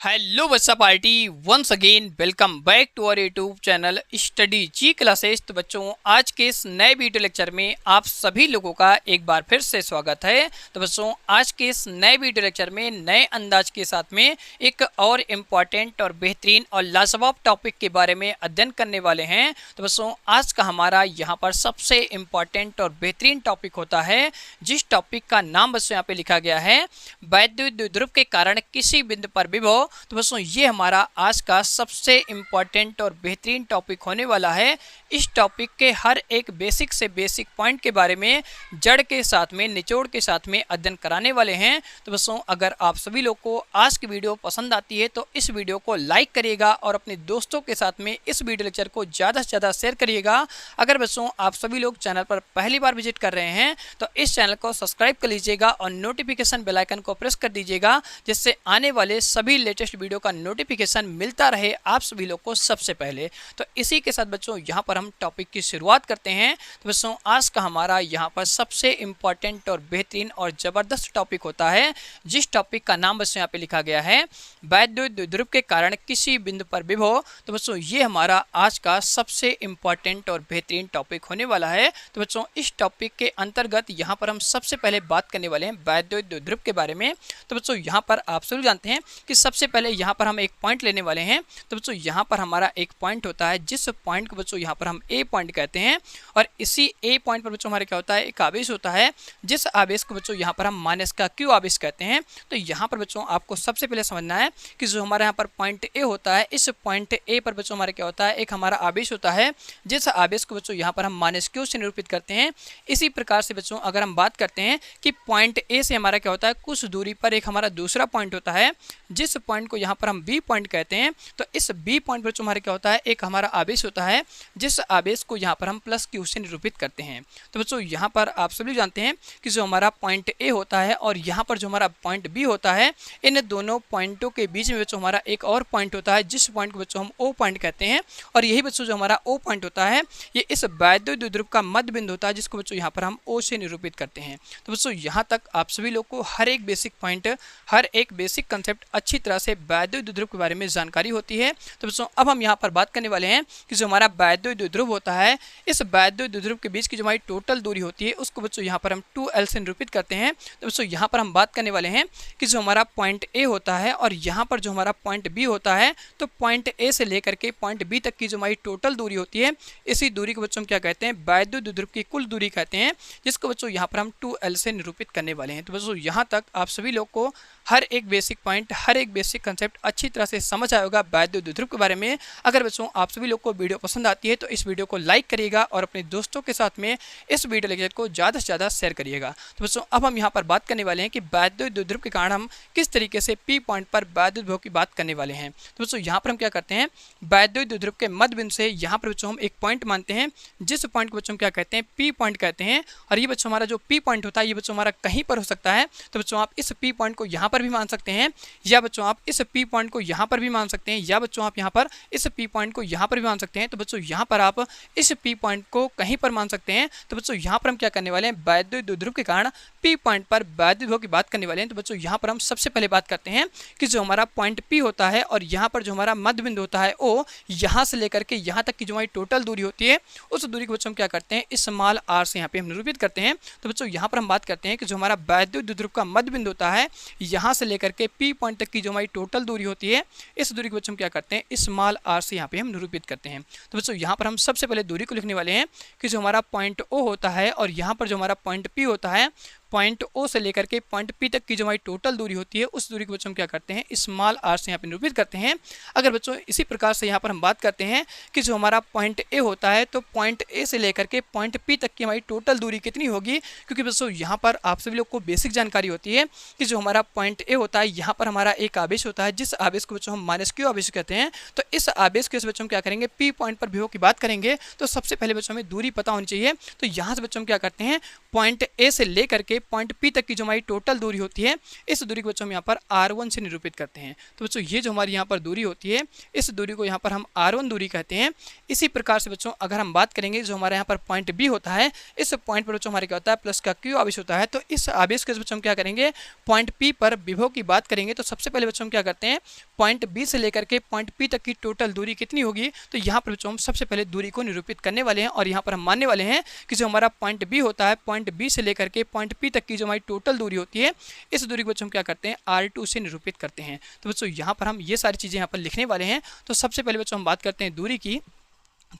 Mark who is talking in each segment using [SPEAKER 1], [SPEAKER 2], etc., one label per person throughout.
[SPEAKER 1] Hello बच्चा party, once again welcome back to our YouTube channel Study Ji Classes. तो बच्चों, आज के इस नए वीडियो लेक्चर में आप सभी लोगों का एक बार फिर से स्वागत है। तो बच्चों, आज के इस नए वीडियो लेक्चर में नए अंदाज के साथ में एक और इम्पॉर्टेंट और बेहतरीन और लाजवाब टॉपिक के बारे में अध्ययन करने वाले हैं। तो बच्चों, आज का हमारा यहाँ पर सबसे इम्पॉर्टेंट और बेहतरीन टॉपिक होता है, जिस टॉपिक का नाम बच्चों यहाँ पे लिखा गया है वैद्युत द्विध्रुव के कारण किसी बिंदु पर विभव। तो बच्चों, ये हमारा आज का सबसे इम्पॉर्टेंट और बेहतरीन टॉपिक होने वाला है। इस टॉपिक के हर एक बेसिक से बेसिक पॉइंट के बारे में जड़ के साथ में, निचोड़ के साथ में अध्ययन कराने वाले हैं। तो बच्चों, अगर आप सभी लोग को आज की वीडियो पसंद आती है तो इस वीडियो को लाइक करिएगा और अपने दोस्तों के साथ में इस वीडियो लेक्चर को ज़्यादा से ज़्यादा शेयर करिएगा। अगर बच्चों आप सभी लोग चैनल पर पहली बार विजिट कर रहे हैं तो इस चैनल को सब्सक्राइब कर लीजिएगा और नोटिफिकेशन बेल आइकन को प्रेस कर दीजिएगा, जिससे आने वाले सभी लेटेस्ट वीडियो का नोटिफिकेशन मिलता रहे आप सभी लोग को सबसे पहले। तो इसी के साथ बच्चों यहाँ पर हम टॉपिक की शुरुआत करते हैं। तो बच्चों, आज का हमारा यहाँ पर सबसे इम्पॉर्टेंट और बेहतरीन और ज़बरदस्त टॉपिक होता है, जिस टॉपिक का नाम बच्चों यहाँ पे लिखा गया है वैद्युत द्विध्रुव के कारण किसी बिंदु पर विभव। तो बच्चों, ये हमारा आज का सबसे इम्पॉर्टेंट और बेहतरीन टॉपिक होने वाला है। तो बच्चों, इस टॉपिक के अंतर्गत यहाँ पर हम सबसे पहले बात करने वाले हैं वैद्युत द्विध्रुव के बारे में। तो बच्चों, यहाँ पर आप सभी जानते हैं कि सबसे पहले यहाँ पर हम एक पॉइंट लेने वाले हैं। तो बच्चों, यहाँ पर हमारा एक पॉइंट होता है, जिस पॉइंट को बच्चों यहाँ पर हम ए पॉइंट कहते हैं, और इसी ए पॉइंट पर बच्चों हमारे क्या होता है, एक आवेश होता है, जिस आवेश को बच्चों यहाँ पर हम माइनस का क्यू आवेश कहते हैं। तो यहाँ पर बच्चों आपको सबसे पहले समझना है कि जो हमारे यहाँ पर पॉइंट ए होता है, इस पॉइंट ए पर बच्चों हमारे क्या होता है, एक हमारा आवेश होता है, जिस आवेश को बच्चों यहाँ पर हम माइनस क्यू से निरूपित करते हैं। इसी प्रकार से बच्चों अगर हम बात करते हैं कि पॉइंट ए से हमारा क्या होता है, कुछ दूरी पर एक हमारा दूसरा पॉइंट होता है, जिस पॉइंट को यहाँ पर हम बी पॉइंट कहते हैं। तो इस बी पॉइंट पर हमारे क्या होता है, एक हमारा आवेश होता है, जिस आवेश को यहाँ पर हम प्लस क्यू से निरूपित करते हैं। तो बच्चों, यहाँ पर आप सभी जानते हैं कि जो हमारा पॉइंट ए होता है और यहाँ पर जो हमारा पॉइंट बी होता है, इन दोनों पॉइंटों के बीच में बच्चों हमारा एक और पॉइंट होता है, जिस पॉइंट को बच्चों हम ओ पॉइंट कहते हैं। और यही बच्चों जो हमारा ओ पॉइंट होता है, ये इस वैद्युत द्विध्रुव का मध्य बिंदु होता है, जिसको बच्चों यहाँ पर हम ओ से निरूपित करते हैं। तो बच्चों, यहाँ तक आप सभी लोग को हर एक बेसिक पॉइंट, हर एक बेसिक कंसेप्ट अच्छी तरह से वैद्युत द्विध्रुव के बारे में जानकारी होती है। तो बच्चों, अब हम यहाँ पर बात करने वाले हैं कि जो हमारा वैद्युत द्विध्रुव होता है, इस वैद्युत द्विध्रुव के बीच की जो हमारी टोटल दूरी होती है, उसको बच्चों यहाँ पर हम 2l से निरूपित करते हैं। तो बच्चों, यहाँ पर हम बात करने वाले हैं कि जो हमारा पॉइंट ए होता है और यहाँ पर जो हमारा पॉइंट बी होता है, तो पॉइंट ए से लेकर के पॉइंट बी तक की जो हमारी टोटल दूरी होती है, इसी दूरी को बच्चों हम क्या कहते हैं, वैद्युत द्विध्रुव की कुल दूरी कहते हैं, जिसको बच्चों यहाँ पर हम 2l से निरूपित करने वाले हैं। तो बच्चों, यहाँ तक आप सभी लोग को हर एक बेसिक पॉइंट, हर एक बेसिक कंसेप्ट अच्छी तरह से समझ आया होगा वैद्युत द्विध्रुव के बारे में। अगर बच्चों आप सभी लोग को वीडियो पसंद आती है तो इस वीडियो को लाइक करिएगा और अपने दोस्तों के साथ में इस वीडियो लेक्चर को ज़्यादा से ज़्यादा शेयर करिएगा। तो बच्चों, अब हम यहाँ पर बात करने वाले हैं कि वैद्युत द्विध्रुव के कारण हम किस तरीके से पी पॉइंट पर वैद्युत विभव की बात करने वाले हैं। तो बच्चों, यहाँ पर हम क्या करते हैं, वैद्युत द्विध्रुव के मध्य बिंदु से यहाँ पर बच्चों हम एक पॉइंट मानते हैं, जिस पॉइंट को बच्चों हम क्या कहते हैं, पी पॉइंट कहते हैं। और ये बच्चों हमारा जो पी पॉइंट होता है, ये बच्चों हमारा कहीं पर हो सकता है। तो बच्चों, आप इस पी पॉइंट को यहाँ पर भी मान सकते हैं, या बच्चों आप इस पी पॉइंट को यहाँ पर भी मान सकते हैं, या बच्चों आप यहाँ पर इस पी पॉइंट को यहाँ पर भी मान सकते हैं। तो बच्चों, यहाँ पर आप इस पी पॉइंट को कहीं पर मान सकते हैं। तो बच्चों, यहाँ पर हम क्या करने वाले हैं, वैद्युत द्विध्रुव के कारण पी पॉइंट पर वैद्युत विभव की बात करने वाले हैं। तो बच्चों, यहाँ पर हम सबसे पहले बात करते हैं कि जो हमारा पॉइंट पी होता है और यहाँ पर जो हमारा मध्य बिंदु होता है ओ, यहाँ से लेकर के यहाँ तक की जो हमारी टोटल दूरी होती है, उस दूरी को बच्चों हम क्या करते हैं, स्मॉल आर से यहाँ पे हम निरूपित करते हैं। तो बच्चों, यहाँ पर हम बात करते हैं कि जो हमारा वैद्युत द्विध्रुव का मध्य बिंदु होता है, यहाँ से लेकर के पी पॉइंट तक की जो हमारी टोटल दूरी होती है, इस दूरी को बच्चों हम क्या करते हैं, स्मॉल आर से यहाँ पे हम निरूपित करते हैं। तो बच्चों, यहाँ पर हम सबसे पहले दूरी को लिखने वाले हैं कि जो हमारा पॉइंट ओ होता है और यहाँ पर जो हमारा पॉइंट पी होता है, पॉइंट ओ से लेकर के पॉइंट पी तक की जो हमारी टोटल दूरी होती है, उस दूरी को बच्चों हम क्या करते हैं, स्मॉल आर से यहाँ पे निरूपित करते हैं। अगर बच्चों इसी प्रकार से यहाँ पर हम बात करते हैं कि जो हमारा पॉइंट ए होता है, तो पॉइंट ए से लेकर के पॉइंट पी तक की हमारी टोटल दूरी कितनी होगी, क्योंकि बच्चों यहाँ पर आप सभी लोग को बेसिक जानकारी होती है कि जो हमारा पॉइंट ए होता है, यहाँ पर हमारा एक आवेश होता है, जिस आवेश को बच्चों हम माइनस क्यू आवेश कहते हैं। तो इस आवेश के बच्चों हम क्या करेंगे, पी पॉइंट पर विभव की बात करेंगे। तो सबसे पहले बच्चों हमें दूरी पता होनी चाहिए। तो यहाँ से बच्चों हम क्या करते हैं, पॉइंट ए से लेकर के के पॉइंट P तक की जो हमारी टोटल दूरी होती है, इस दूरी को बच्चों हम यहाँ पर R1 से निरूपित करते हैं। तो बच्चों ये जो हमारी यहाँ पर दूरी होती है, इस दूरी को यहाँ पर हम R1 दूरी कहते हैं। इसी प्रकार से बच्चों अगर हम बात करेंगे जो हमारे यहाँ पर पॉइंट B होता है, इस पॉइंट पर बच्चों हमारे क्या होता है, प्लस का Q आवेश होता है। तो इस आवेश के बच्चों हम क्या करेंगे, पॉइंट P पर विभव की बात करेंगे तो सबसे पहले बच्चों हम क्या करते हैं, पॉइंट B से लेकर के पॉइंट P तक की टोटल दूरी कितनी होगी, तो यहाँ पर बच्चों हम सबसे पहले दूरी को निरूपित करने वाले हैं और यहाँ पर हम मानने वाले हैं कि जो हमारा पॉइंट B होता है, पॉइंट B से लेकर के पॉइंट P तक की जो हमारी टोटल दूरी होती है, इस दूरी को बच्चों हम क्या करते हैं, R2 से निरूपित करते हैं। तो बच्चों यहाँ पर हम ये सारी चीज़ें यहाँ पर लिखने वाले हैं। तो सबसे पहले बच्चों हम बात करते हैं दूरी की।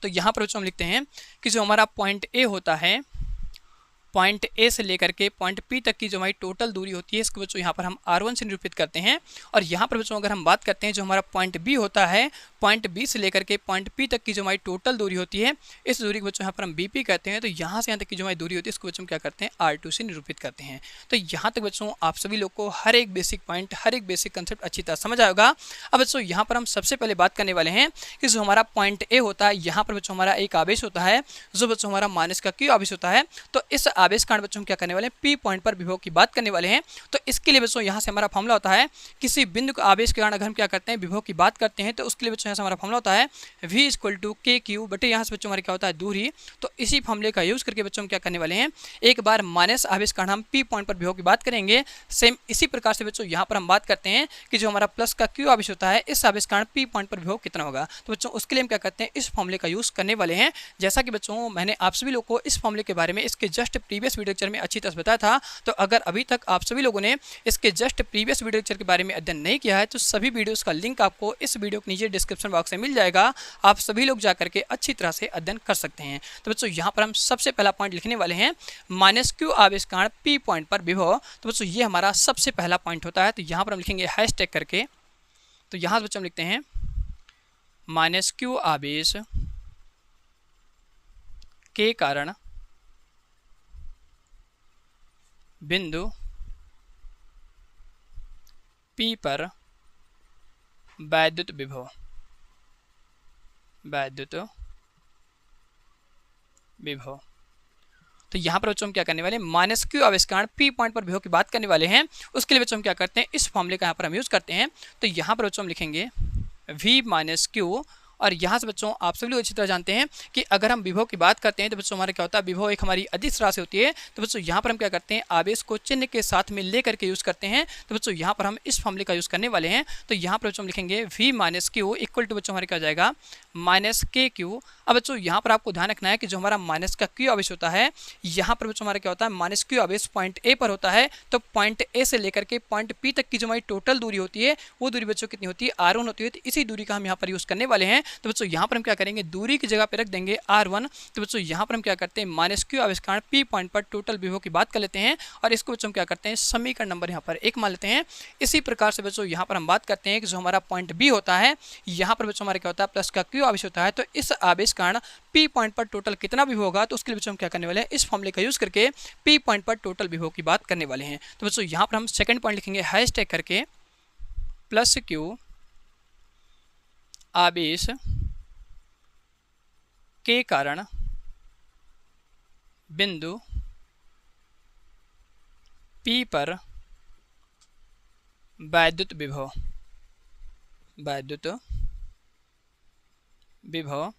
[SPEAKER 1] तो यहाँ पर बच्चों हम लिखते हैं कि जो हमारा पॉइंट A होता है, पॉइंट A से लेकर के पॉइंट P तक की जो हमारी टोटल दूरी होती है, इसको बच्चों यहाँ पर हम R1 से निरूपित करते हैं। और यहाँ पर बच्चों अगर हम बात करते हैं जो हमारा पॉइंट B होता है, पॉइंट B से लेकर के पॉइंट P तक की जो हमारी टोटल दूरी होती है, इस दूरी को बच्चों यहाँ पर हम BP कहते हैं। तो यहाँ से यहाँ तक की जो हमारी दूरी होती है, इसको बच्चों क्या करते हैं, R2 से निरूपित करते हैं। तो यहाँ तक बच्चों आप सभी लोग को हर एक बेसिक पॉइंट, हर एक बेसिक कंसेप्ट अच्छी तरह समझ आएगा। अब बच्चों यहाँ पर हम सबसे पहले बात करने वाले हैं कि जो हमारा पॉइंट A होता है, यहाँ पर बच्चों हमारा एक आवेश होता है जो बच्चों हमारा माइनस का Q आवेश होता है। तो इस आवेश कारण बच्चों क्या करने वाले हैं, P पॉइंट पर विभव की बात करने वाले हैं। तो इसके लिए बच्चों यहाँ से हमारा फॉर्मूला होता है, किसी बिंदु का आवेश के कारण अगर हम क्या करते हैं, विभव की बात करते हैं, तो उसके लिए बच्चों यहाँ से हमारा फॉर्मूला होता है V = KQ बटे यहाँ से बच्चों हमारे क्या होता है, दूरी। तो इसी फॉर्मूले का यूज करके बच्चों हम क्या करने वाले हैं, एक बार माइनस आवेश कारण हम P पॉइंट पर विभव की बात करेंगे। सेम इसी प्रकार से बच्चों यहाँ पर हम बात करते हैं कि जो हमारा प्लस का Q आवेश होता है, इस आवेश कारण P पॉइंट पर विभव कितना होगा। तो बच्चों उसके लिए हम क्या करते हैं, इस फॉर्मूले का यूज करने वाले हैं। जैसा कि बच्चों मैंने आप सभी लोग को इस फॉर्मूले के बारे में इसके जस्ट प्रीवियस वीडियो लेक्चर में अच्छी तरह से बताया था। तो अगर अभी तक आप सभी लोगों ने इसके जस्ट प्रीवियस वीडियो लेक्चर के बारे में अध्ययन नहीं किया है, तो सभी वीडियोस का लिंक आपको इस वीडियो के नीचे डिस्क्रिप्शन बॉक्स में मिल जाएगा। आप सभी लोग जाकर के अच्छी तरह से अध्ययन कर सकते हैं। तो बच्चों यहाँ पर हम सबसे पहला पॉइंट लिखने वाले हैं, -Q आवेश कारण P पॉइंट पर विभव। तो बच्चों ये हमारा सबसे पहला पॉइंट होता है। तो यहाँ पर हम लिखेंगे हैशटैग करके। तो यहाँ से बच्चों हम लिखते हैं -Q आवेश के कारण बिंदु P पर वैद्युत विभव, वैद्युत विभव। तो यहाँ पर बच्चों हम क्या करने वाले हैं, -Q आवेश कारण P पॉइंट पर विभव की बात करने वाले हैं। उसके लिए बच्चों हम क्या करते हैं, इस फॉर्मूले का यहाँ पर हम यूज करते हैं। तो यहाँ पर बच्चों हम लिखेंगे V - Q। और यहाँ से बच्चों आप सभी लोग अच्छी तरह जानते हैं कि अगर हम विभव की बात करते हैं तो बच्चों हमारा क्या होता है, विभव एक हमारी अदिश राशि होती है। तो बच्चों यहाँ पर हम क्या करते हैं, आवेश को चिन्ह के साथ में ले करके यूज़ करते हैं। तो बच्चों यहाँ पर हम इस फॉर्मूले का यूज़ करने वाले हैं। तो यहाँ पर बच्चों हम लिखेंगे V - Q = बच्चों हमारे क्या हो जाएगा, -KQ। अब बच्चों यहाँ पर आपको ध्यान रखना है कि जो हमारा माइनस का Q आवेश होता है, यहाँ पर बच्चों हमारा क्या होता है, -Q आवेश पॉइंट A पर होता है। तो पॉइंट A से लेकर के पॉइंट P तक की जो हमारी टोटल दूरी होती है, वो दूरी बच्चों कितनी होती है, R1 होती है। तो इसी दूरी का हम यहाँ पर यूज़ करने वाले हैं। तो बच्चों यहाँ पर हम क्या करेंगे, दूरी की जगह पे रख देंगे R1। तो बच्चों यहाँ पर हम क्या करते हैं, -Q आवेश कारण P पॉइंट पर टोटल विभव की बात कर लेते हैं और इसको बच्चों हम क्या करते हैं, समीकरण नंबर यहाँ पर 1 मान लेते हैं। इसी प्रकार से बच्चों यहाँ पर हम बात करते हैं कि जो हमारा पॉइंट B होता है, यहाँ पर बच्चों हमारा क्या होता है, प्लस का Q आवेश होता है। तो इस आवेश कारण P पॉइंट पर टोटल कितना विभव होगा, तो उसके लिए बच्चों हम क्या करने वाले हैं, इस फॉर्मूले का यूज करके P पॉइंट पर टोटल विभव की बात करने वाले हैं। तो बच्चों यहाँ पर हम सेकंड पॉइंट लिखेंगे हैशटैग करके, +Q आवेश के कारण बिंदु P पर वैद्युत विभव, वैद्युत विभव।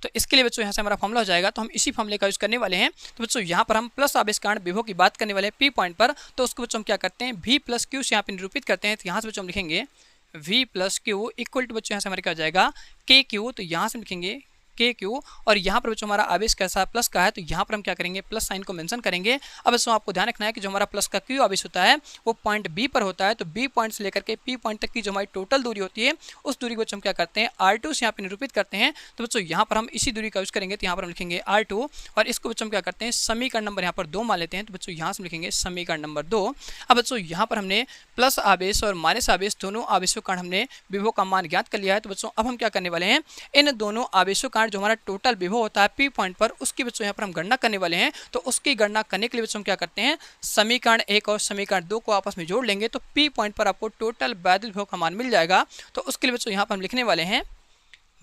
[SPEAKER 1] तो इसके लिए बच्चों यहाँ से हमारा फॉर्मूला हो जाएगा। तो हम इसी फॉर्मूले का यूज करने वाले हैं। तो बच्चों यहाँ पर हम प्लस आवेश कारण विभव की बात करने वाले हैं P पॉइंट पर। तो उसको बच्चों हम क्या करते हैं, V + Q से यहाँ पे निरूपित करते हैं। तो यहाँ से बच्चों हम लिखेंगे V + Q = बच्चों यहाँ से हमारे क्या हो जाएगा, KQ। तो यहाँ से लिखेंगे KQ। और यहाँ पर बच्चों हमारा आवेश कैसा प्लस का है, तो यहाँ पर हम क्या करेंगे, प्लस साइन को मेंशन करेंगे। अब बच्चों आपको ध्यान रखना है कि जो हमारा प्लस का Q आवेश होता है, वो पॉइंट B पर होता है। तो B पॉइंट से लेकर के P पॉइंट तक की जो हमारी टोटल दूरी होती है, उस दूरी को हम क्या करते हैं, R2 से यहाँ पे निरूपित करते हैं। तो बच्चों यहाँ पर हम इसी दूरी का यूज करेंगे। तो यहाँ पर हम लिखेंगे R2 और इसको बच्चों हम क्या करते हैं, समीकरण नंबर यहाँ पर 2 मान लेते हैं। तो बच्चों यहाँ से लिखेंगे समीकरण नंबर 2। अब बच्चों यहाँ पर हमने प्लस आवेश और माइनस आवेश दोनों आवेशों कारण हमने विभव का मान ज्ञात कर लिया है। तो बच्चों अब हम क्या करने वाले हैं, इन दोनों आवेशों कारण जो हमारा टोटल विभव होता है P पॉइंट पर, उसकी बच्चों यहाँ पर हम गणना करने वाले हैं। तो उसकी गणना करने के लिए बच्चों हम क्या करते हैं, समीकरण 1 और समीकरण 2 को आपस में जोड़ लेंगे। तो P पॉइंट पर आपको टोटल वैद्युत विभव का मान मिल जाएगा। तो उसके लिए बच्चों यहाँ पर हम लिखने वाले हैं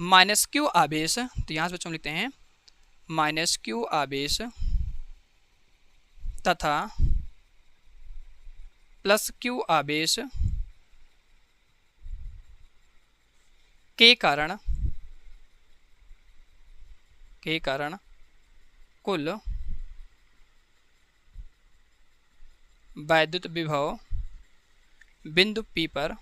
[SPEAKER 1] -Q आवेश। तो यहाँ से बच्चों हम लिखते हैं -Q आवेश तथा प्लस क्यू आवेश के कारण कुल वैद्युत विभव बिंदु P पर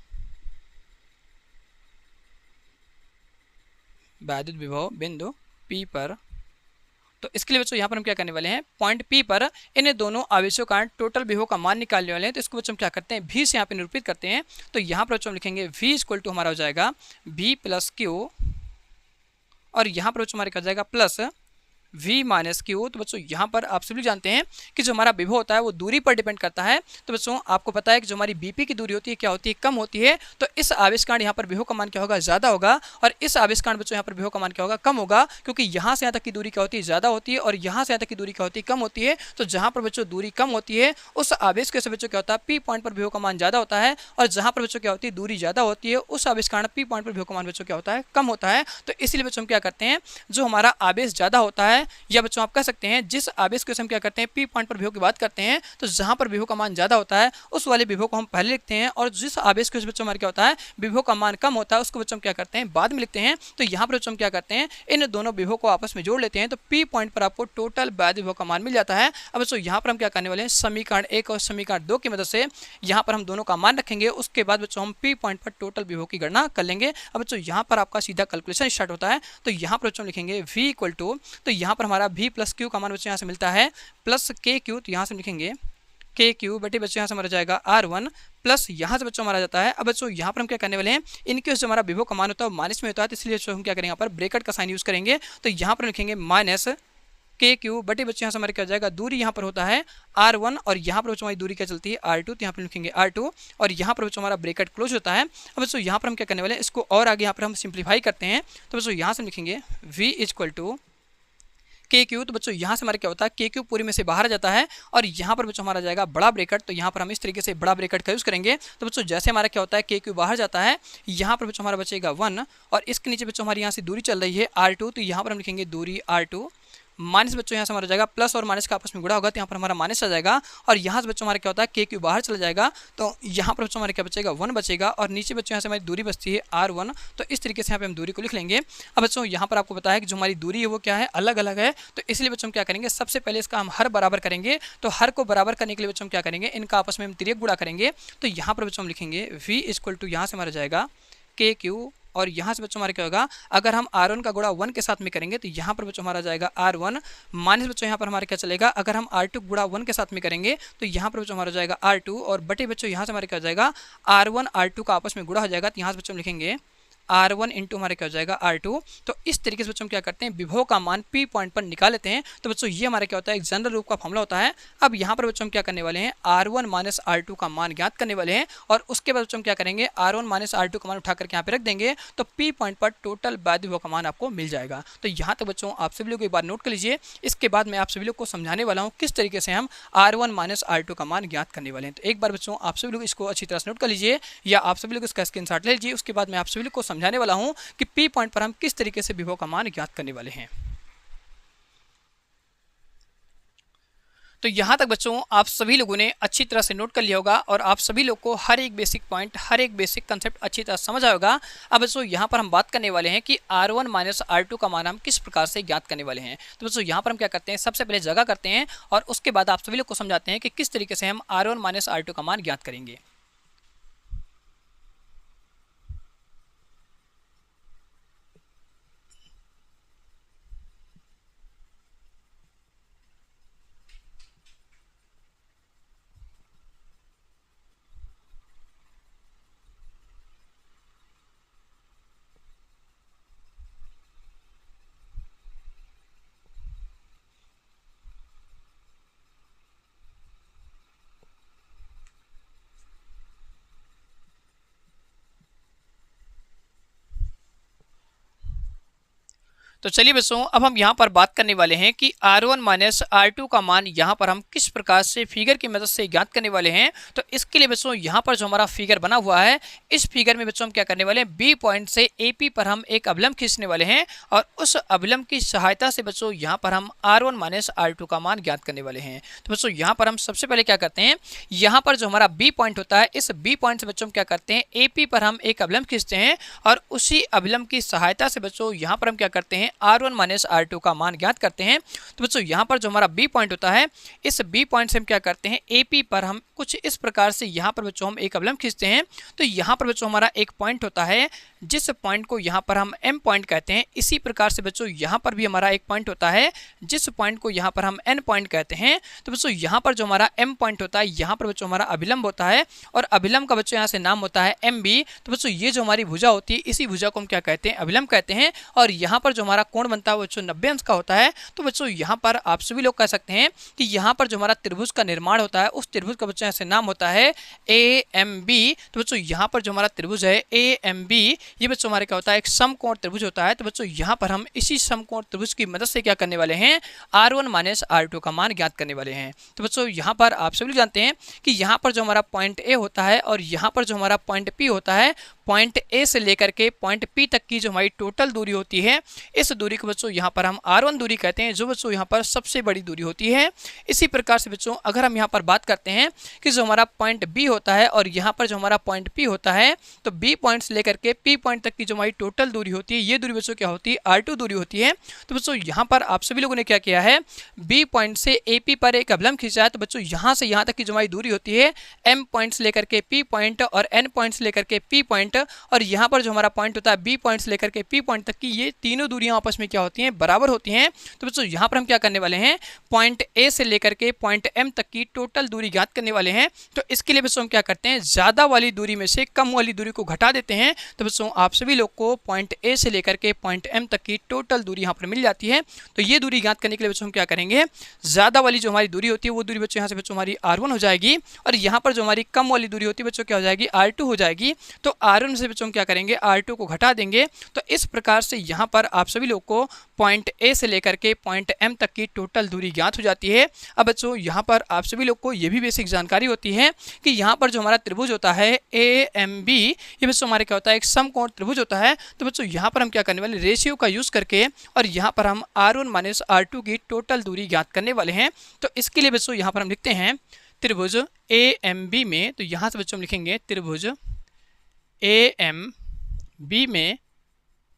[SPEAKER 1] तो इसके लिए बच्चों यहाँ पर हम क्या करने वाले हैं, पॉइंट P पर इन दोनों आवेशों का टोटल विभव का मान निकालने वाले हैं। तो इसको बच्चों हम क्या करते हैं, V से यहाँ पे निरूपित करते हैं। तो यहाँ पर बच्चों हम लिखेंगे V इक्वल टू हमारा हो जाएगा V प्लस Q, और यहाँ पर बच्चों हमारे क्या जाएगा प्लस V माइनस Q। तो बच्चों यहाँ पर आप सभी जानते हैं कि जो हमारा विभव होता है वो दूरी पर डिपेंड करता है। तो बच्चों आपको पता है कि जो हमारी BP की दूरी होती है क्या होती है, कम होती है। तो इस आवेशकांड यहाँ पर विभव का मान क्या होगा, ज़्यादा होगा, और इस आवेशकांड बच्चों यहाँ पर विभव का मान क्या होगा, कम होगा, क्योंकि यहाँ से यहाँ तक की दूरी क्या होती है, ज़्यादा होती है, और यहाँ से यहाँ तक की दूरी क्या होती है, कम होती है। तो जहाँ पर बच्चों दूरी कम होती है उस आवेश के बच्चों क्या होता है, P पॉइंट पर विभव का मान ज़्यादा होता है, और जहाँ पर बच्चों क्या होती है, दूरी ज़्यादा होती है उस आवेशकांड P पॉइंट पर विभव का मान बच्चों क्या होता है, कम होता है। तो इसलिए बच्चों हम क्या करते हैं, जो हमारा आवेश ज़्यादा होता है, या बच्चों आप कह सकते हैं जिस आवेश को हम क्या करते हैं, P पॉइंट पर विभव की बात करते हैं, तो जहां पर विभव का मान ज्यादा होता है उस वाले विभव को हम पहले लिखते हैं, और जिस आवेश के बच्चों हमारे क्या होता है, विभव का मान कम होता है, उसको बच्चों हम क्या करते हैं, बाद में लिखते हैं। तो यहाँ पर बच्चों हम क्या करते हैं, इन दोनों विभव को आपस में जोड़ लेते हैं। तो P पॉइंट पर आपको टोटल वैद्युत विभव का मान मिल जाता है। अब बच्चों यहाँ पर हम क्या करने वाले हैं, समीकरण 1 और समीकरण 2 की मदद से यहाँ पर हम दोनों का मान रखेंगे। उसके बाद बच्चों हम P पॉइंट पर टोटल विभव की गणना कर लेंगे। अब बच्चों यहाँ पर आपका सीधा कैलकुलेशन स्टार्ट होता है। तो यहाँ पर बच्चों लिखेंगे V इक्वल टू, तो यहाँ पर हमारा V प्लस Q का मान बच्चों यहाँ से मिलता है प्लस KQ। तो यहाँ से लिखेंगे KQ बटे बच्चों यहाँ से हमारा जाएगा R1 प्लस यहाँ से बच्चों हमारा जाता है। अब बच्चों यहाँ पर हम क्या करने वाले हैं, इनके जो हमारा विभव का मान होता है वो माइनस में होता है, तो इसलिए हम क्या करेंगे, यहाँ पर ब्रैकेट का साइन यूज करेंगे। तो यहाँ पर लिखेंगे माइनस KQ बटे बच्चों यहाँ से हमारे क्या जाएगा, दूरी यहाँ पर होता है R1, और यहाँ पर बच्चों हमारी दूरी क्या चलती है R2। तो यहाँ पर लिखेंगे R2, और यहाँ पर बच्चों हमारा ब्रैकेट क्लोज होता है। अब बच्चों यहाँ पर हम क्या करने वाले हैं, इसको और आगे यहाँ पर हम सिंप्लीफाई करते हैं। तो बच्चों यहाँ से लिखेंगे V इक्वल टू KQ। तो बच्चों यहाँ से हमारा क्या होता है, KQ पूरी में से बाहर आ जाता है, और यहाँ पर बच्चों हमारा जाएगा बड़ा ब्रैकेट। तो यहाँ पर हम इस तरीके से बड़ा ब्रैकेट का यूज़ करेंगे। तो बच्चों जैसे हमारा क्या होता है, KQ बाहर जाता है, यहाँ पर बच्चों हमारा बचेगा 1, और इसके नीचे बच्चों हमारी यहाँ से दूरी चल रही है R2। तो यहाँ पर हम लिखेंगे दूरी R2 माइनस बच्चों यहाँ से हमारा जाएगा प्लस और माइनस का आपस में गुणा होगा, तो यहाँ पर हमारा माइनस आ जाएगा, और यहाँ से बच्चों हमारा क्या होता है, KQ बाहर चला जाएगा। तो यहाँ पर बच्चों हमारे क्या बचेगा, 1 बचेगा, और नीचे बच्चों यहाँ से हमारी दूरी बचती है R1। तो इस तरीके से यहाँ पे हम दूरी को लिख लेंगे। अब बच्चों यहाँ पर आपको पता है कि जो हमारी दूरी है वो क्या है, अलग अलग है। तो इसलिए बच्चों हम क्या करेंगे, सबसे पहले इसका हम हर बराबर करेंगे। तो हर को बराबर करने के लिए बच्चों हम क्या करेंगे, इनका आपस में हम तिर्यक गुणा करेंगे। तो यहाँ पर बच्चों हम लिखेंगे V इक्वल टू, यहाँ से हमारा जाएगा KQ, और यहाँ से बच्चों हमारा क्या होगा, अगर हम R1 का गुणा 1 के साथ में करेंगे तो यहाँ पर बच्चों हमारा जाएगा R1 माइनस बच्चों यहाँ पर हमारा क्या चलेगा, अगर हम R2 गुणा 1 के साथ में करेंगे तो यहाँ पर बच्चों हमारा जाएगा R2, और बटे बच्चों यहाँ से हमारे क्या जाएगा R1 R2 का आपस में गुणा हो जाएगा। तो यहाँ से बच्चों हम लिखेंगे R1 इंटू हमारे क्या हो जाएगा R2। तो इस तरीके से बच्चों हम क्या करते हैं, विभव का मान P पॉइंट पर निकाल लेते हैं। तो बच्चों ये हमारा क्या होता है, एक जनरल रूप का फॉर्मूला होता है। अब यहाँ पर बच्चों हम क्या करने वाले हैं, R1 माइनस R2 का मान ज्ञात करने वाले हैं, और उसके बाद बच्चों हम क्या करेंगे, R1 माइनस R2 का मान उठा करके यहाँ पे रख देंगे। तो P पॉइंट पर टोटल वैद्युत विभव का मान आपको मिल जाएगा। तो यहाँ तक बच्चों आप सभी लोग एक बार नोट कर लीजिए। इसके बाद मैं आप सभी लोग को समझाने वाला हूँ किस तरीके से हम R1 माइनस R2 का मान ज्ञात करने वाले हैं। तो एक बार बच्चों आप सभी लोग इसको अच्छी तरह से नोट कर लीजिए, या आप सभी लोग इसका स्क्रीनशॉट ले लीजिए। उसके बाद मैं आप सभी लोग को समझाने वाला हूँ कि P पॉइंट पर हम किस तरीके से विभव का मान ज्ञात करने वाले हैं। तो यहाँ तक बच्चों आप सभी लोगों ने अच्छी तरह से नोट कर लिया होगा, और आप सभी लोग को हर एक बेसिक पॉइंट, हर एक बेसिक कंसेप्ट अच्छी तरह समझ आया होगा। अब बच्चों यहाँ पर हम बात करने वाले हैं कि R1 माइनस R2 का मान हम किस प्रकार से ज्ञात करने वाले हैं। तो बच्चों यहाँ पर हम क्या करते हैं, सबसे पहले जगह करते हैं, और उसके बाद आप सभी लोग को समझाते हैं कि किस तरीके से हम R1 माइनस R2 का मान ज्ञात करेंगे। तो चलिए बच्चों अब हम यहाँ पर बात करने वाले हैं कि R1 माइनस R2 का मान यहाँ पर हम किस प्रकार से फिगर की मदद से ज्ञात करने वाले हैं। तो इसके लिए बच्चों यहाँ पर जो हमारा फिगर बना हुआ है, इस फिगर में बच्चों हम क्या करने वाले हैं, B पॉइंट से AP पर हम एक अभिलंब खींचने वाले हैं और उस अभिलंब की सहायता से बच्चों यहाँ पर हम R1 माइनस R2 का मान ज्ञात करने वाले हैं। तो बच्चों यहाँ पर हम सबसे पहले क्या करते हैं, यहाँ पर जो हमारा B पॉइंट होता है, इस B पॉइंट से बच्चों हम क्या करते हैं, AP पर हम एक अभिलंब खींचते हैं और उसी अभिलंब की सहायता से बच्चों यहाँ पर हम क्या करते हैं, R1 माइनस R2 का मान ज्ञात करते हैं। तो बच्चों यहाँ पर जो हमारा B पॉइंट होता है, इस B पॉइंट से हम क्या करते हैं, AP पर हम कुछ इस प्रकार से यहाँ पर बच्चों हम एक अभिलंब खींचते हैं। तो यहाँ पर बच्चों हमारा एक पॉइंट होता है, जिस पॉइंट को यहाँ पर हम M पॉइंट कहते हैं। इसी प्रकार से बच्चों यहाँ पर भी हमारा एक पॉइंट होता है, जिस पॉइंट को यहाँ पर हम N पॉइंट कहते हैं। तो बच्चों यहाँ पर जो हमारा M पॉइंट होता है, यहाँ पर बच्चों हमारा अभिलंब होता है और अभिलंब का बच्चों यहाँ से नाम होता है MB। तो बच्चों ये जो हमारी भुजा होती है, इसी भुजा को हम क्या कहते हैं, अभिलंब कहते हैं। और यहाँ पर जो हमारा कोण बनता है वो बच्चों 90 अंश का होता है। तो बच्चों यहाँ पर आप सभी लोग कह सकते हैं कि यहाँ पर जो हमारा त्रिभुज का निर्माण होता है, उस त्रिभुज का बच्चों ऐसे नाम होता है AMB। तो बच्चों यहाँ पर जो हमारा त्रिभुज है AMB, ये बच्चों हमारे क्या होता है, एक समकोण त्रिभुज होता है। तो बच्चों यहाँ पर हम इसी समकोण त्रिभुज की मदद से क्या करने वाले हैं, R1 माइनस R2 का मान ज्ञात करने वाले हैं। तो बच्चों यहाँ पर आप सभी लोग जानते हैं कि यहाँ पर जो हमारा पॉइंट A होता है और यहाँ पर जो हमारा पॉइंट P होता है, पॉइंट A से लेकर के पॉइंट P तक की जो हमारी टोटल दूरी होती है, इस दूरी को बच्चों यहाँ पर हम R1 दूरी कहते हैं, जो बच्चों यहाँ पर सबसे बड़ी दूरी होती है। इसी प्रकार से बच्चों अगर हम यहाँ पर बात करते हैं कि जो हमारा पॉइंट B होता है और यहाँ पर जो हमारा पॉइंट P होता है, तो B पॉइंट से लेकर के P पॉइंट तक की जो हमारी टोटल दूरी होती है, ये दूरी बच्चों क्या होती है, R2 दूरी होती है। तो बच्चों यहाँ पर आप सभी लोगों ने क्या किया है, B पॉइंट से AP पर एक अभिलंब खींचा है। तो बच्चों यहाँ से यहाँ तक की जो हमारी दूरी होती है, M पॉइंट से लेकर के P पॉइंट और N पॉइंट से लेकर के P पॉइंट, और यहाँ पर जो हमारा पॉइंट होता है B पॉइंट से लेकर के P पॉइंट तक की, ये तीनों दूरियां आपस में क्या होती हैं, बराबर होती हैं। तो बच्चों यहाँ पर हम क्या करने वाले हैं, पॉइंट A से लेकर के पॉइंट M तक की टोटल दूरी ज्ञात करने वाले हैं। तो इसके लिए बच्चों हम क्या करते हैं, ज़्यादा वाली दूरी में से कम वाली दूरी को घटा देते हैं। तो बच्चों आप सभी लोग को पॉइंट A से लेकर के पॉइंट M तक की टोटल दूरी यहाँ पर मिल जाती है। तो ये दूरी ज्ञात करने के लिए बच्चों हम क्या करेंगे, ज़्यादा वाली जो हमारी दूरी होती है वो दूरी बच्चों यहाँ से बच्चों हमारी R1 हो जाएगी और यहाँ पर जो हमारी कम वाली दूरी होती है बच्चों क्या हो जाएगी, R2 हो जाएगी। तो R1 से बच्चों हम क्या करेंगे, R2 को घटा देंगे। तो इस प्रकार से यहाँ पर आप सभी लोग को पॉइंट A से लेकर के पॉइंट M तक की टोटल दूरी ज्ञात हो जाती है। अब बच्चों यहाँ पर आप सभी लोग को ये भी बेसिक जानकारी होती है कि यहाँ पर जो हमारा त्रिभुज होता है AMB, ये बच्चों हमारे क्या होता है, एक समकोण त्रिभुज होता है। तो बच्चों यहाँ पर हम क्या करने वाले, रेशियो का यूज़ करके और यहाँ पर हम R1 माइनस R2 की टोटल दूरी ज्ञात करने वाले हैं। तो इसके लिए बच्चों यहाँ पर हम लिखते हैं त्रिभुज AMB में, तो यहाँ से बच्चों हम लिखेंगे त्रिभुज AMB में।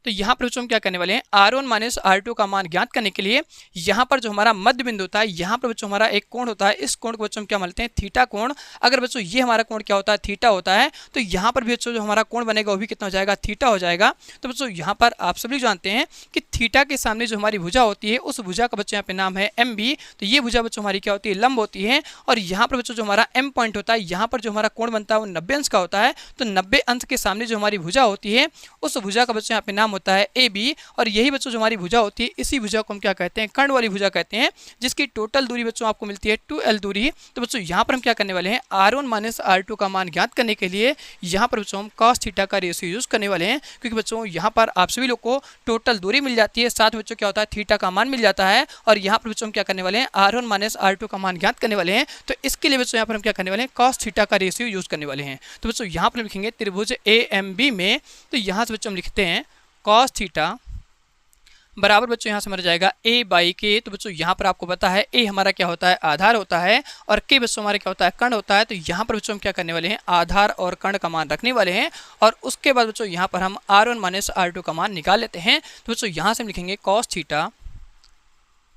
[SPEAKER 1] तो यहाँ पर बच्चों हम क्या करने वाले हैं, R1 माइनस R2 का मान ज्ञात करने के लिए यहाँ पर जो हमारा मध्य बिंदु होता है, यहाँ पर बच्चों हमारा एक कोण होता है, इस कोण को बच्चों हम क्या मानते हैं, थीटा कोण। अगर बच्चों ये हमारा कोण क्या होता है, थीटा होता है, तो यहाँ पर भी बच्चों जो हमारा कोण बनेगा वो भी कितना हो जाएगा, थीटा हो जाएगा। तो बच्चों यहाँ पर आप सभी जानते हैं कि थीटा के सामने जो हमारी भुजा होती है, उस भुजा का बच्चों यहाँ पे नाम है MB। तो ये भुजा बच्चों हमारी क्या होती है, लंब होती है। और यहाँ पर बच्चों जो हमारा M पॉइंट होता है, यहाँ पर जो हमारा कोण बनता है वो 90 अंश का होता है। तो 90 अंश के सामने जो हमारी भुजा होती है, उस भुजा का बच्चों यहाँ पे नाम होता है AB। और यही बच्चों जो हमारी भुजा होती है, इसी भुजा को हम क्या कहते हैं, कर्ण वाली भुजा कहते हैं, जिसकी टोटल दूरी बच्चों आपको मिलती है 2L दूरी। तो बच्चों यहाँ पर हम क्या करने वाले हैं, R1 माइनस R2 का मान ज्ञात करने के लिए यहाँ पर बच्चों हम cos थीटा का रेशियो यूज करने वाले हैं, क्योंकि बच्चों यहाँ पर आप सभी लोग को टोटल दूरी मिल जाती है, साथ में बच्चों क्या होता है, थीटा का मान मिल जाता है। और यहाँ पर बच्चों हम क्या करने वाले हैं, R1 माइनस R2 का मान ज्ञात करने वाले हैं। तो इसके लिए बच्चों यहाँ पर हम क्या करने वाले हैं, cos थीटा का रेशियो यूज करने वाले हैं। तो बच्चों यहाँ पर लिखेंगे त्रिभुज AMB में, तो यहाँ से बच्चों हम लिखते हैं cos थीटा बराबर बच्चों यहाँ से मर जाएगा A/K। तो बच्चों यहाँ पर आपको पता है A हमारा क्या होता है, आधार होता है, और K बच्चों हमारे क्या होता है, कर्ण होता है। तो यहाँ पर बच्चों हम क्या करने वाले हैं, आधार और कर्ण का मान रखने वाले हैं। और उसके बाद बच्चों यहाँ पर हम R1 माइनस R2 का मान निकाल लेते हैं। तो बच्चों यहाँ से हम लिखेंगे cos थीटा,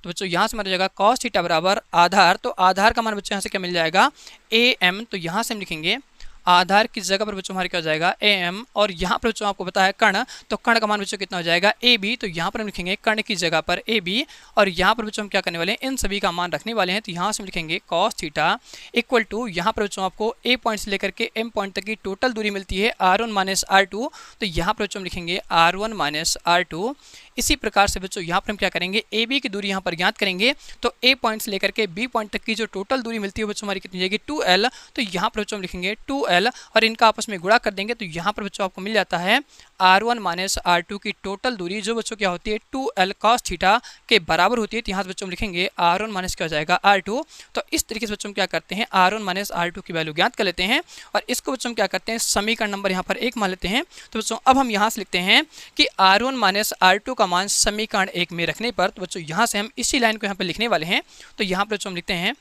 [SPEAKER 1] तो बच्चों यहाँ से मर जाएगा cos थीटा बराबर आधार। तो आधार का मान बच्चों यहाँ से क्या मिल जाएगा, AM। तो यहाँ से हम लिखेंगे आधार की जगह पर बच्चों हमारे क्या हो जाएगा, AM। और यहाँ पर बच्चों आपको पता है कर्ण, तो कर्ण का मान बच्चों कितना हो जाएगा, AB। तो यहाँ पर हम लिखेंगे कर्ण की जगह पर AB। और यहाँ पर बच्चों हम क्या करने वाले हैं, इन सभी का मान रखने वाले हैं। तो यहाँ से हम लिखेंगे cos थीटा इक्वल टू, यहाँ पर बच्चों आपको A पॉइंट से लेकर के M पॉइंट तक की टोटल दूरी मिलती है R1 माइनस R2। तो यहाँ पर बच्चों हम लिखेंगे R1 माइनस R2। इसी प्रकार से बच्चों यहाँ पर हम क्या करेंगे, AB की दूरी यहाँ पर ज्ञात करेंगे। तो A पॉइंट से लेकर के B पॉइंट तक की जो टोटल दूरी मिलती है बच्चों हमारी कितनी जाएगी, 2L। तो यहाँ पर बच्चों हम लिखेंगे 2L 2l और इनका आपस में गुणा कर देंगे तो यहाँ पर बच्चों आपको मिल जाता है r1 माइनस r2 की टोटल दूरी जो बच्चों क्या होती है 2l cos थीटा के बराबर होती है। तो यहाँ से बच्चों हम लिखेंगे r1 माइनस क्या हो जाएगा r2। तो इस तरीके से बच्चों हम क्या करते हैं r1 माइनस r2 की वैल्यू ज्ञात कर लेते हैं और इसको बच्चों हम क्या करते हैं समीकरण नंबर यहाँ पर 1 मान लेते हैं। तो बच्चों अब हम यहाँ से लिखते हैं कि r1 माइनस r2 का मान समीकरण 1 में रखने पर, तो बच्चों यहाँ से हम इसी लाइन को यहाँ पर लिखने वाले हैं। तो यहाँ पर बच्चों हम लिखते हैं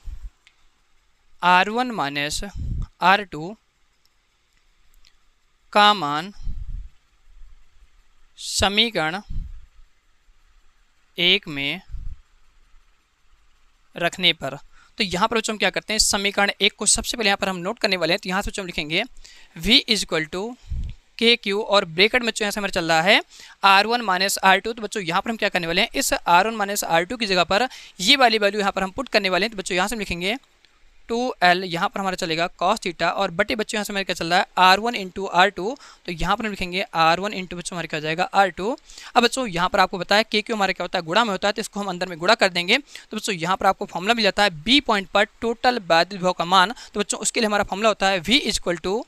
[SPEAKER 1] r1 माइनस r2 का मान समीकरण 1 में रखने पर। तो यहाँ पर बच्चों हम क्या करते हैं समीकरण 1 को सबसे पहले यहाँ पर हम नोट करने वाले हैं। तो यहाँ से बच्चों हम लिखेंगे v इज इक्वल टू के क्यू और ब्रैकेट में बच्चों यहाँ से हमारा चल रहा है r1 माइनस r2। तो बच्चों यहाँ पर हम क्या करने वाले हैं इस r1 माइनस r2 की जगह पर ये वाली वैल्यू यहाँ पर हम पुट करने वाले हैं। तो बच्चों यहाँ से हम लिखेंगे 2l यहाँ पर हमारा चलेगा cos थीटा और बटे बच्चों यहाँ से हमारे क्या चल रहा है r1 इंटू r2। तो यहाँ पर हम लिखेंगे r1 इंटू बच्चों हमारे क्या हो जाएगा r2। अब बच्चों यहाँ पर आपको बताया के क्यू हमारे क्या होता है गुणा में होता है, तो इसको हम अंदर में गुणा कर देंगे। तो बच्चों यहाँ पर आपको फॉर्मूला मिल जाता है बी पॉइंट पर टोटल वैद्युत विभव का मान। तो बच्चों उसके लिए हमारा फॉर्मूला होता है v इज इक्वल टू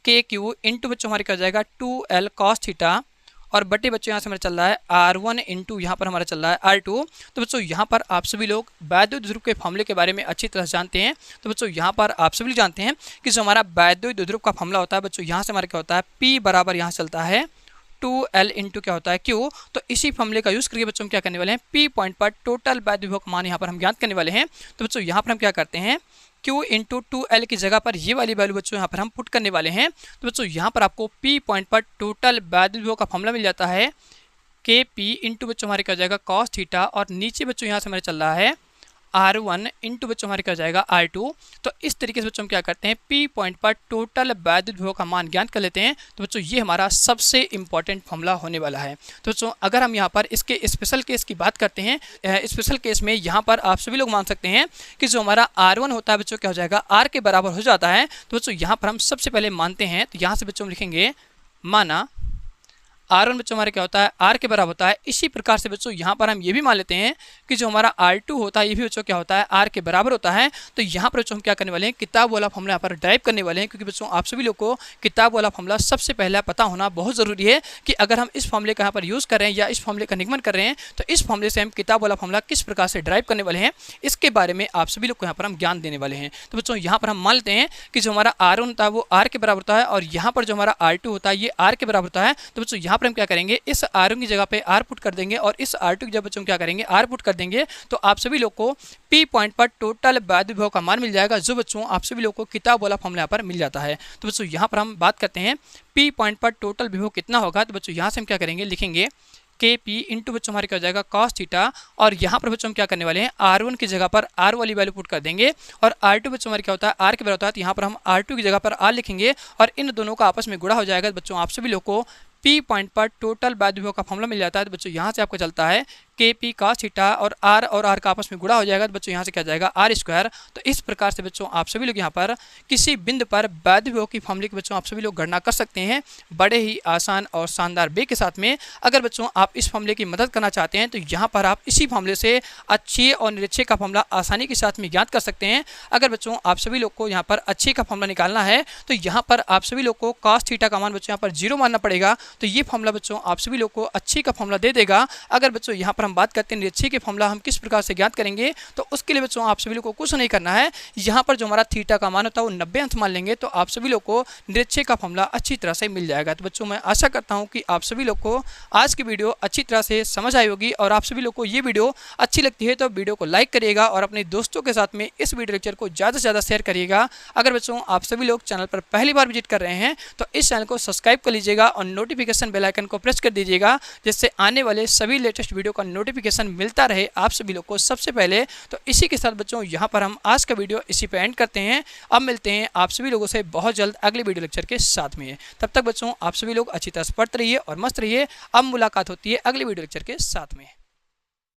[SPEAKER 1] के क्यू इंटू बच्चों हमारे क्या हो जाएगा 2l cos थीटा और बटे बच्चों यहाँ से हमारा चल रहा है r1 इंटू यहाँ पर हमारा चल रहा है r2। तो बच्चों यहाँ पर आप सभी लोग वैद्युत ध्रुव के फॉर्मूले के बारे में अच्छी तरह से जानते हैं। तो बच्चों यहाँ पर आप सभी जानते हैं कि जो हमारा वैद्युत ध्रुव का फॉर्मूला होता है बच्चों यहाँ से हमारा क्या होता है P बराबर यहाँ चलता है 2l इंटू क्या होता है Q। तो इसी फॉर्मूले का यूज़ करके बच्चों हम क्या करने वाले हैं P पॉइंट पर टोटल वैद्युत विभव का मान यहाँ पर हम ज्ञात करने वाले हैं। तो बच्चों यहाँ पर हम क्या करते हैं Q इंटू 2l की जगह पर ये वाली वैल्यू बच्चों यहाँ पर हम पुट करने वाले हैं। तो बच्चों यहाँ पर आपको P पॉइंट पर टोटल वैद्युत विभव का फॉर्मूला मिल जाता है के पी इंटू बच्चों हमारे क्या हो जाएगा cos थीटा और नीचे बच्चों यहाँ से हमारे चल रहा है r1 इंटू बच्चों हमारे क्या हो जाएगा r2। तो इस तरीके से बच्चों हम क्या करते हैं P पॉइंट पर टोटल वैद्युत विभव का मान ज्ञात कर लेते हैं। तो बच्चों ये हमारा सबसे इंपॉर्टेंट फॉर्मूला होने वाला है। तो बच्चों अगर हम यहाँ पर इसके स्पेशल केस की बात करते हैं, स्पेशल केस में यहाँ पर आप सभी लोग मान सकते हैं कि जो हमारा r1 होता है बच्चों क्या हो जाएगा r के बराबर हो जाता है। तो बच्चों यहाँ पर हम सबसे पहले मानते हैं, तो यहाँ से बच्चों हम लिखेंगे माना r1 बच्चों हमारे क्या होता है r के बराबर होता है। इसी प्रकार से बच्चों यहाँ पर हम ये भी मान लेते हैं कि जो हमारा r2 होता है ये भी बच्चों क्या होता है r के बराबर होता है। तो यहाँ पर बच्चों हम क्या करने वाले हैं किताब वाला फॉर्मूला यहाँ पर ड्राइव करने वाले हैं, क्योंकि बच्चों आप सभी लोग को किताब वाला फॉर्मूला सबसे पहला पता होना बहुत ज़रूरी है कि अगर हम इस फॉर्मूले का यहाँ पर यूज़ कर रहे हैं या इस फॉर्मूले का निगमन कर रहे हैं तो इस फॉर्मूले से हम किताब वाला फॉर्मूला किस प्रकार से ड्राइव करने वाले हैं इसके बारे में आप सभी लोग को यहाँ पर हम ज्ञान देने वाले हैं। तो बच्चों यहाँ पर हम मान लेते हैं कि जो हमारा r1 होता है वो r के बराबर होता है और यहाँ पर जो हमारा r2 होता है ये r के बराबर होता है। तो बच्चों यहाँ पर हम क्या करेंगे इस r1 की जगह पे r पुट कर देंगे और इस r2 की जगह बच्चों क्या करेंगे r पुट कर देंगे। तो आप सभी लोग को P पॉइंट पर टोटल वैद्युत विभव का मान मिल जाएगा, जो बच्चों आप सभी लोग को किताब वाला फॉर्मूला यहाँ पर मिल जाता है। तो बच्चों यहाँ पर हम बात करते हैं P पॉइंट पर टोटल विभव कितना होगा। तो बच्चों यहाँ से हम क्या करेंगे लिखेंगे के पी इंटू बच्चों हमारे क्या हो जाएगा cos थीटा और यहाँ पर बच्चों हम क्या करने वाले हैं r1 की जगह पर r वाली वैल्यू पुट कर देंगे और r2 बच्चों हमारे क्या होता है r के बराबर होता है। तो यहाँ पर हम r2 की जगह पर r लिखेंगे और इन दोनों का आपस में गुणा हो जाएगा। बच्चों आप सभी लोग को P पॉइंट पर टोटल वैद्युत विभव का फॉर्मूला मिल जाता है। तो बच्चों यहाँ से आपको चलता है के पी cos थीटा और r का आपस में गुणा हो जाएगा। तो बच्चों यहाँ से क्या जाएगा r स्क्वायर। तो इस प्रकार से बच्चों आप सभी लोग यहाँ पर किसी बिंदु पर वैद्युत विभव की फॉर्मूले की बच्चों आप सभी लोग गणना कर सकते हैं बड़े ही आसान और शानदार वे के साथ में। अगर बच्चों आप इस फॉर्मूले की मदद करना चाहते हैं तो यहाँ पर आप इसी फॉर्मूले से अच्छे और निरक्षे का फॉर्मूला आसानी के साथ में ज्ञात कर सकते हैं। अगर बच्चों आप सभी लोग को यहाँ पर अच्छे का फॉर्मूला निकालना है तो यहाँ पर आप सभी लोग को cos थीटा का मान बच्चों यहाँ पर 0 मानना पड़ेगा। तो ये फॉर्मूला बच्चों आप सभी लोग को अच्छे का फॉर्मूला दे देगा। अगर बच्चों यहाँ पर हम बात करते हैं निरक्षे के फॉर्मूला हम किस प्रकार से ज्ञात करेंगे, तो उसके लिए बच्चों आप सभी लोग को कुछ नहीं करना है। यहाँ पर जो हमारा थीटा का मान होता है वो 90 अंश मान लेंगे तो आप सभी लोग को निरक्षे का फॉर्मूला अच्छी तरह से मिल जाएगा। तो बच्चों मैं आशा करता हूँ कि आप सभी लोग को आज की वीडियो अच्छी तरह से समझ आई होगी और आप सभी लोग को ये वीडियो अच्छी लगती है तो वीडियो को लाइक करिएगा और अपने दोस्तों के साथ में इस वीडियो लेक्चर को ज़्यादा से ज़्यादा शेयर करिएगा। अगर बच्चों आप सभी लोग चैनल पर पहली बार विजिट कर रहे हैं तो इस चैनल को सब्सक्राइब कर लीजिएगा और नोटिफिकेशन बेल आइकन को प्रेस कर दीजिएगा, जिससे आने वाले सभी लेटेस्ट वीडियो का नोटिफिकेशन मिलता रहे आप सभी लोग को सबसे पहले। तो इसी के साथ बच्चों यहाँ पर हम आज का वीडियो इसी पे एंड करते हैं। अब मिलते हैं आप सभी लोगों से बहुत जल्द अगले वीडियो लेक्चर के साथ में। तब तक बच्चों आप सभी लोग अच्छी तरह से पढ़ते रहिए और मस्त रहिए। अब मुलाकात होती है अगले वीडियो लेक्चर के साथ में।